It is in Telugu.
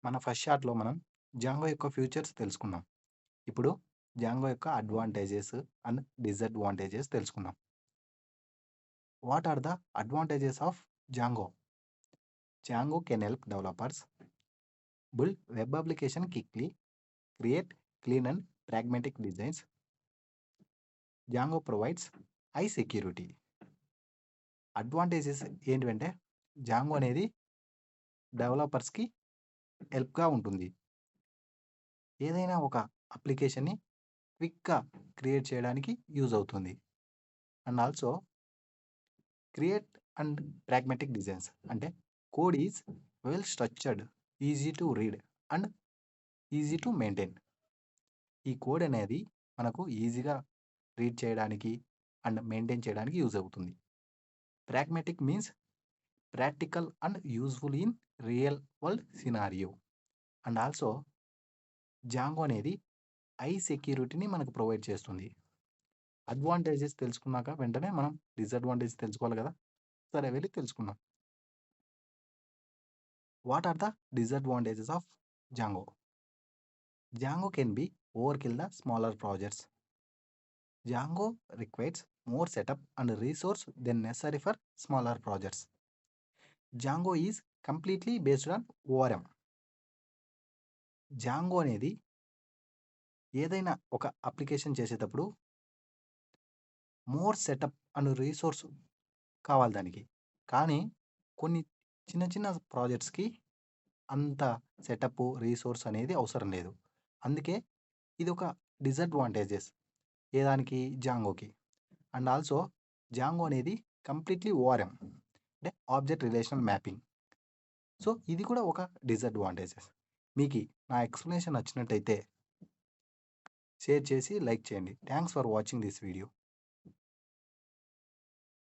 మన ఫస్ట్ షాట్‌లో మనం జాంగో యొక్క ఫ్యూచర్స్ తెలుసుకున్నాం. ఇప్పుడు జాంగో యొక్క అడ్వాంటేజెస్ అండ్ డిసడ్వాంటేజెస్ తెలుసుకుందాం. What are the advantages of Django? Django can help developers build web application quickly, create clean and pragmatic designs. Django provides high security. Advantages ఏంటివంటే జాంగో అనేది డెవలపర్స్‌కి హెల్ప్‌గా ఉంటుంది. ఏదైనా ఒక అప్లికేషన్‌ని క్విక్‌గా క్రియేట్ చేయడానికి యూజ్ అవుతుంది. And also create and pragmatic designs అంటే code is well structured, easy to read and easy to maintain. ఈ కోడ్ అనేది మనకు ఈజీగా రీడ్ చేయడానికి అండ్ మెయింటైన్ చేయడానికి యూజ్ అవుతుంది. Pragmatic means practical and useful in real world scenario. And also Django అనేది హై సెక్యూరిటీని మనకు ప్రొవైడ్ చేస్తుంది. అడ్వాంటేజెస్ తెలుసుకున్నాక వెంటనే మనం డిసడ్వాంటేజ్ తెలుసుకోవాలి కదా! సరే వెళ్ళి తెలుసుకుందాం. What are the disadvantages of Django? Django can be overkill the smaller projects. Django requires more setup and resource than necessary for smaller projects. Django is completely based on ORM. Django అనేది ఏదైనా ఒక అప్లికేషన్ చేసేటప్పుడు మోర్ సెటప్ అండ్ రీసోర్స్ కావాలి దానికి. కానీ కొన్ని చిన్న చిన్న ప్రాజెక్ట్స్‌కి అంత సెటప్, రీసోర్స్ అనేది అవసరం లేదు. అందుకే ఇది ఒక డిసడ్వాంటేజెస్ ఏ దానికి జాంగోకి. అండ్ ఆల్సో జాంగో అనేది కంప్లీట్లీ ఓఆర్ఎం అంటే ఆబ్జెక్ట్ రిలేషనల్ మ్యాపింగ్. సో ఇది కూడా ఒక డిసడ్వాంటేజెస్. మీకు నా ఎక్స్ప్లెనేషన్ నచ్చినట్టయితే షేర్ చేసి లైక్ చేయండి. Thanks for watching this video.